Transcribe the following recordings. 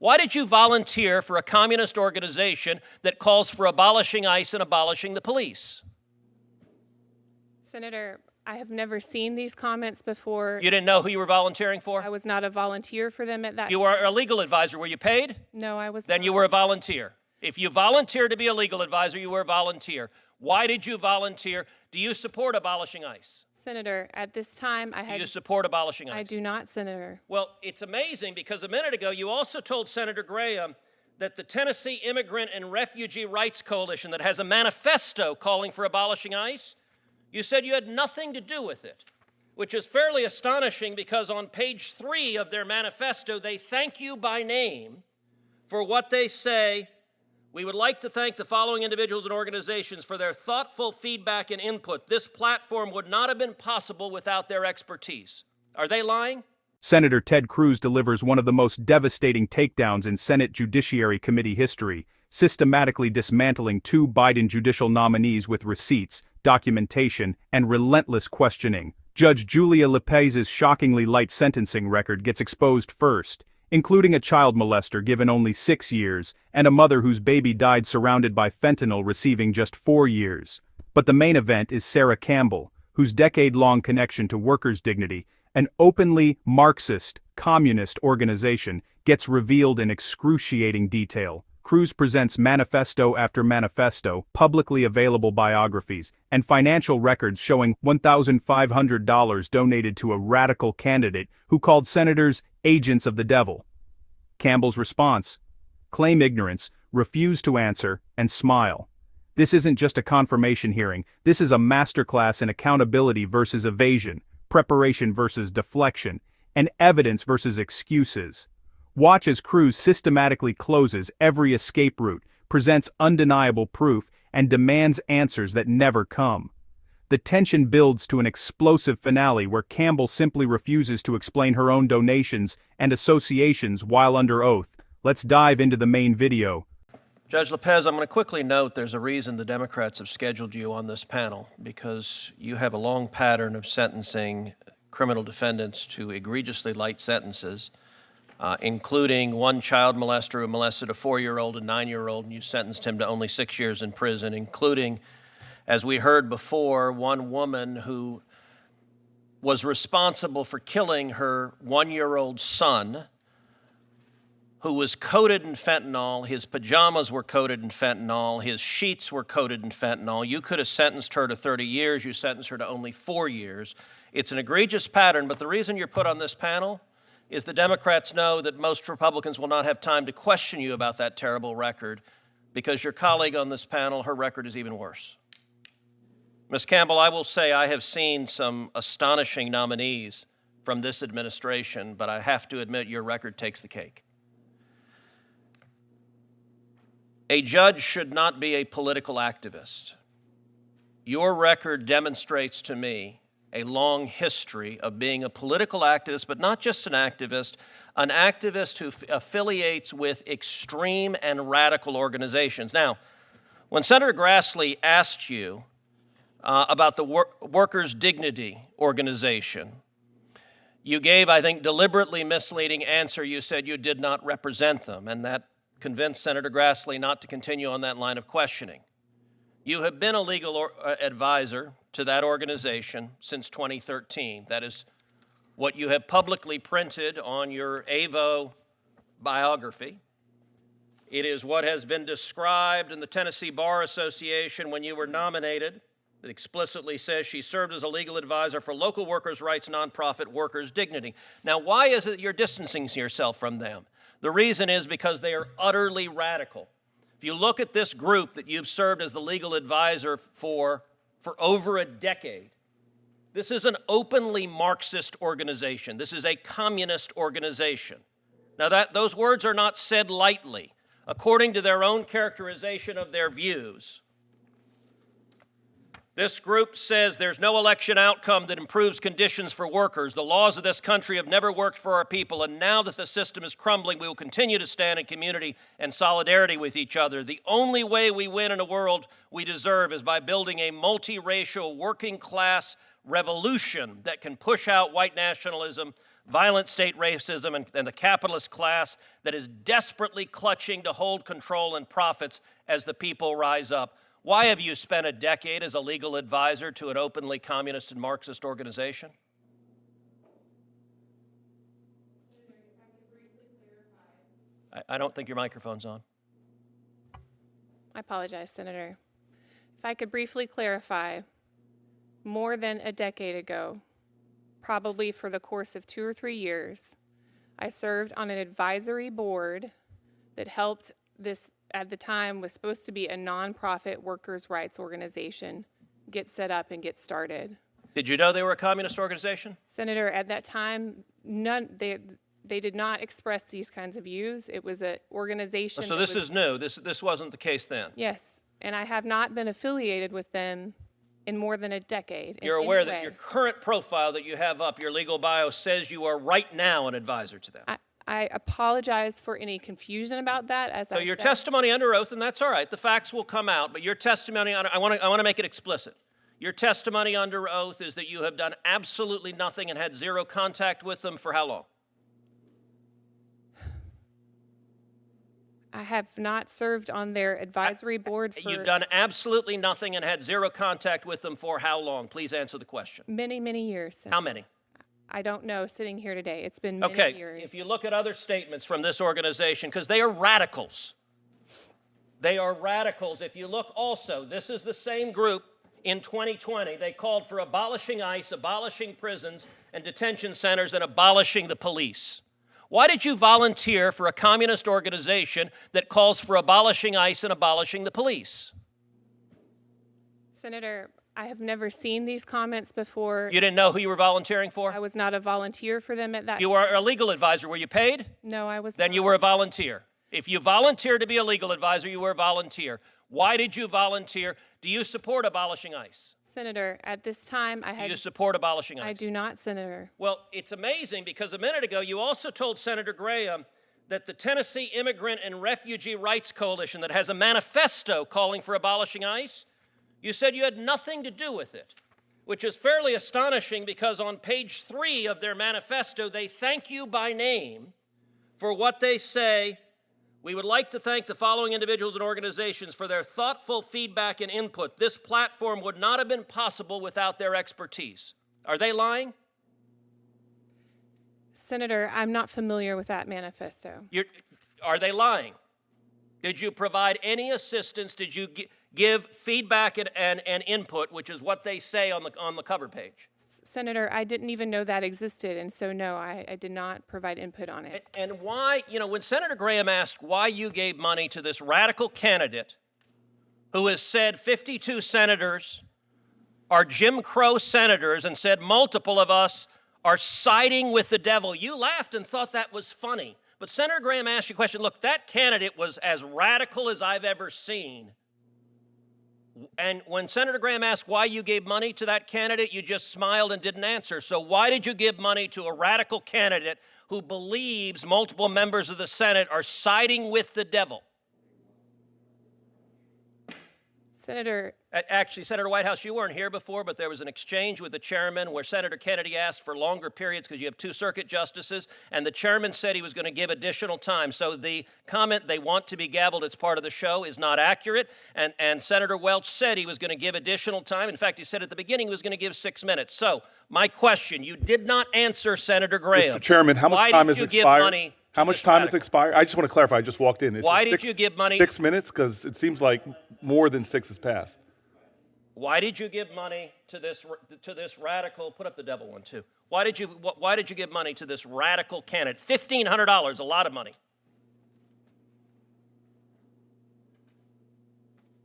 Why did you volunteer for a communist organization that calls for abolishing ICE and abolishing the police? Senator, I have never seen these comments before. You didn't know who you were volunteering for? I was not a volunteer for them at that time. You were a legal advisor. Were you paid? No, I was Then not. you were a volunteer. If you volunteered to be a legal advisor, you were a volunteer. Why did you volunteer? Do you support abolishing ICE? Senator, at this time, I Do had... you support abolishing ICE? I do not, Senator. Well, it's amazing because a minute ago you also told Senator Graham that the Tennessee Immigrant and Refugee Rights Coalition that has a manifesto calling for abolishing ICE, you said you had nothing to do with it, which is fairly astonishing because on page 3 of their manifesto, they thank you by name for what they say. We would like to thank the following individuals and organizations for their thoughtful feedback and input. This platform would not have been possible without their expertise. Are they lying? Senator Ted Cruz delivers one of the most devastating takedowns in Senate Judiciary Committee history, systematically dismantling 2 Biden judicial nominees with receipts, documentation, and relentless questioning. Judge Julia Lopez's shockingly light sentencing record gets exposed first, including a child molester given only 6 years, and a mother whose baby died surrounded by fentanyl receiving just 4 years. But the main event is Sarah Campbell, whose decade-long connection to workers' dignity, an openly Marxist, communist organization, gets revealed in excruciating detail. Cruz presents manifesto after manifesto, publicly available biographies, and financial records showing $1,500 donated to a radical candidate who called senators agents of the devil. Campbell's response: claim ignorance, refuse to answer, and smile. This isn't just a confirmation hearing, this is a masterclass in accountability versus evasion, preparation versus deflection, and evidence versus excuses. Watch as Cruz systematically closes every escape route, presents undeniable proof, and demands answers that never come. The tension builds to an explosive finale where Campbell simply refuses to explain her own donations and associations while under oath. Let's dive into the main video. Judge Lopez, I'm going to quickly note there's a reason the Democrats have scheduled you on this panel, because you have a long pattern of sentencing criminal defendants to egregiously light sentences, including one child molester who molested a 4-year-old and 9-year-old, and you sentenced him to only 6 years in prison, including, as we heard before, one woman who was responsible for killing her 1-year-old son, who was coated in fentanyl. His pajamas were coated in fentanyl. His sheets were coated in fentanyl. You could have sentenced her to 30 years. You sentenced her to only 4 years. It's an egregious pattern, but the reason you're put on this panel is the Democrats know that most Republicans will not have time to question you about that terrible record, because your colleague on this panel, her record is even worse. Ms. Campbell, I will say I have seen some astonishing nominees from this administration, but I have to admit your record takes the cake. A judge should not be a political activist. Your record demonstrates to me a long history of being a political activist, but not just an activist who affiliates with extreme and radical organizations. Now, when Senator Grassley asked you about the Workers' Dignity Organization, you gave, I think, deliberately misleading answer. You said you did not represent them, and that convinced Senator Grassley not to continue on that line of questioning. You have been a legal advisor to that organization since 2013. That is what you have publicly printed on your AVO biography. It is what has been described in the Tennessee Bar Association when you were nominated. It explicitly says she served as a legal advisor for local workers' rights nonprofit Workers' Dignity. Now, why is it you're distancing yourself from them? The reason is because they are utterly radical. If you look at this group that you've served as the legal advisor for over a decade, this is an openly Marxist organization. This is a communist organization. Now, those words are not said lightly. According to their own characterization of their views, this group says there's no election outcome that improves conditions for workers. The laws of this country have never worked for our people, and now that the system is crumbling, we will continue to stand in community and solidarity with each other. The only way we win in a world we deserve is by building a multiracial working class revolution that can push out white nationalism, violent state racism, and the capitalist class that is desperately clutching to hold control and profits as the people rise up. Why have you spent a decade as a legal advisor to an openly communist and Marxist organization? I don't think your microphone's on. I apologize, Senator. If I could briefly clarify, more than a decade ago, probably for the course of 2 or 3 years, I served on an advisory board that helped this, at the time, was supposed to be a nonprofit workers' rights organization get set up and get started. Did you know they were a communist organization? Senator, at that time, they did not express these kinds of views. It was an organization. So this is new. This wasn't the case then. Yes, and I have not been affiliated with them in more than a decade. You're aware that your current profile that you have up, your legal bio, says you are right now an advisor to them. I apologize for any confusion about that. As So your testimony under oath, and that's all right, the facts will come out, but your testimony, I want to make it explicit. Your testimony under oath is that you have done absolutely nothing and had zero contact with them for how long? I have not served on their advisory board for You've done absolutely nothing and had zero contact with them for how long? Please answer the question. many, many years. Senator. How many? I don't know, sitting here today. It's been many Okay, years. if you look at other statements from this organization, because they are radicals. They are radicals. If you look also, this is the same group in 2020. They called for abolishing ICE, abolishing prisons and detention centers, and abolishing the police. Why did you volunteer for a communist organization that calls for abolishing ICE and abolishing the police? Senator, I have never seen these comments before. You didn't know who you were volunteering for? I was not a volunteer for them at that You were a legal advisor. Were you paid? No, I was Then not. you were a volunteer. If you volunteered to be a legal advisor, you were a volunteer. Why did you volunteer? Do you support abolishing ICE? Senator, at this time, I Do you had. support abolishing ICE? I do not, Senator. Well, it's amazing because a minute ago you also told Senator Graham that the Tennessee Immigrant and Refugee Rights Coalition that has a manifesto calling for abolishing ICE, you said you had nothing to do with it, which is fairly astonishing because on page 3 of their manifesto, they thank you by name for what they say. We would like to thank the following individuals and organizations for their thoughtful feedback and input. This platform would not have been possible without their expertise. Are they lying? Senator, I'm not familiar with that manifesto. Are they lying? Did you provide any assistance? Did you give feedback and input, which is what they say on the cover page? Senator, I didn't even know that existed, and so no, I did not provide input on it. And why, when Senator Graham asked why you gave money to this radical candidate who has said 52 senators are Jim Crow senators and said multiple of us are siding with the devil, you laughed and thought that was funny. But Senator Graham asked you a question. Look, that candidate was as radical as I've ever seen. And when Senator Graham asked why you gave money to that candidate, you just smiled and didn't answer. So why did you give money to a radical candidate who believes multiple members of the Senate are siding with the devil? Senator, Actually, Senator Whitehouse, you weren't here before, but there was an exchange with the chairman where Senator Kennedy asked for longer periods because you have 2 circuit justices, and the chairman said he was going to give additional time. So the comment, they want to be gavelled, it's part of the show, is not accurate, and Senator Welch said he was going to give additional time. In fact, he said at the beginning he was going to give 6 minutes. So my question, you did not answer Senator Graham. Mr. Chairman, how much time has expired? How much time has expired? I just want to clarify. I just walked in. Why did you give money? 6 minutes? Because it seems like more than 6 has passed. Why did you give money to this radical? Put up the devil one too. Why did you give money to this radical candidate? $1,500, a lot of money.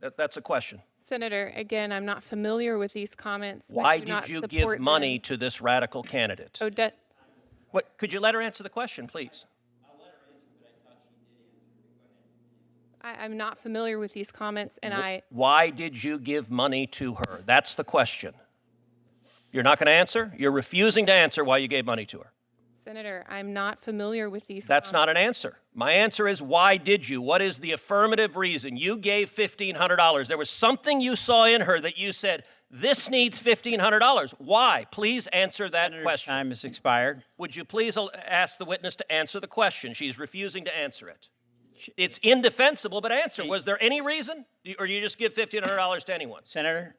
That's a question. Senator, again, I'm not familiar with these comments. Why did you give money to this radical candidate? What? Could you let her answer the question, please? I'm not familiar with these comments, and Why did you give money to her? That's the question. You're not going to answer? You're refusing to answer why you gave money to her. Senator, I'm not familiar with these That's comments. not an answer. My answer is, why did you? What is the affirmative reason? You gave $1,500. There was something you saw in her that you said, this needs $1,500. Why? Please answer that Senator's question. time has expired. Would you please ask the witness to answer the question? She's refusing to answer it. It's indefensible, but answer. Was there any reason? Or do you just give $1,500 to anyone? Senator,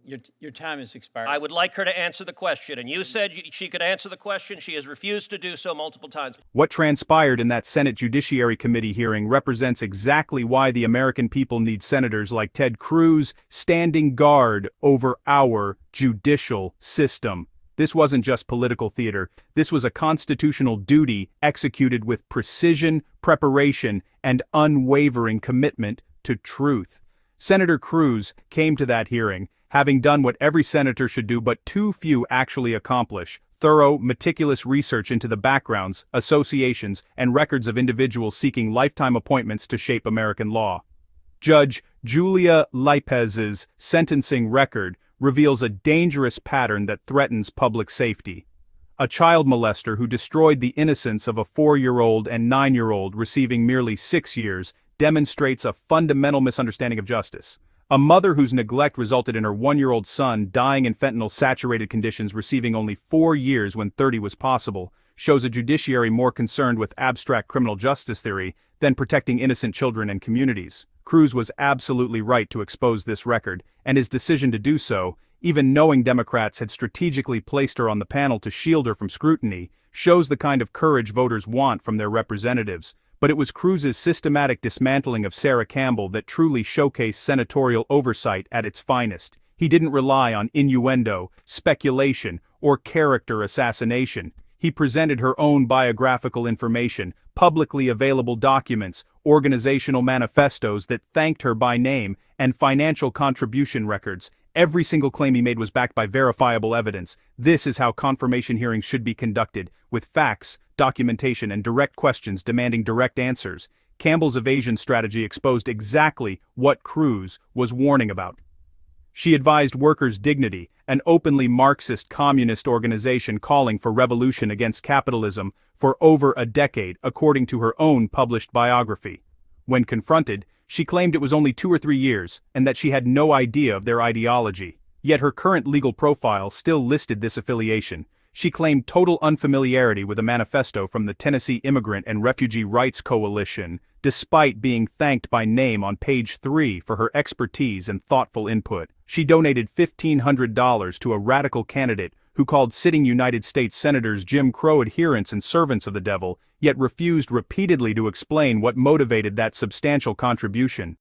your time has expired. I would like her to answer the question. And you said she could answer the question. She has refused to do so multiple times. What transpired in that Senate Judiciary Committee hearing represents exactly why the American people need senators like Ted Cruz standing guard over our judicial system. This wasn't just political theater. This was a constitutional duty executed with precision, preparation, and unwavering commitment to truth. Senator Cruz came to that hearing having done what every senator should do but too few actually accomplish: thorough, meticulous research into the backgrounds, associations, and records of individuals seeking lifetime appointments to shape American law. Judge Julia Lopez's sentencing record reveals a dangerous pattern that threatens public safety. A child molester who destroyed the innocence of a 4-year-old and 9-year-old receiving merely 6 years demonstrates a fundamental misunderstanding of justice. A mother whose neglect resulted in her 1-year-old son dying in fentanyl-saturated conditions receiving only 4 years when 30 was possible shows a judiciary more concerned with abstract criminal justice theory than protecting innocent children and communities. Cruz was absolutely right to expose this record, and his decision to do so, even knowing Democrats had strategically placed her on the panel to shield her from scrutiny, shows the kind of courage voters want from their representatives. But it was Cruz's systematic dismantling of Sarah Campbell that truly showcased senatorial oversight at its finest. He didn't rely on innuendo, speculation, or character assassination. He presented her own biographical information, publicly available documents, organizational manifestos that thanked her by name, and financial contribution records. Every single claim he made was backed by verifiable evidence. This is how confirmation hearings should be conducted, with facts, documentation, and direct questions demanding direct answers. Campbell's evasion strategy exposed exactly what Cruz was warning about. She advised Workers' Dignity, an openly Marxist communist organization calling for revolution against capitalism, for over a decade, according to her own published biography. When confronted, she claimed it was only 2 or 3 years, and that she had no idea of their ideology. Yet her current legal profile still listed this affiliation. She claimed total unfamiliarity with a manifesto from the Tennessee Immigrant and Refugee Rights Coalition, despite being thanked by name on page 3 for her expertise and thoughtful input. She donated $1,500 to a radical candidate who called sitting United States Senators Jim Crow adherents and servants of the devil, yet refused repeatedly to explain what motivated that substantial contribution.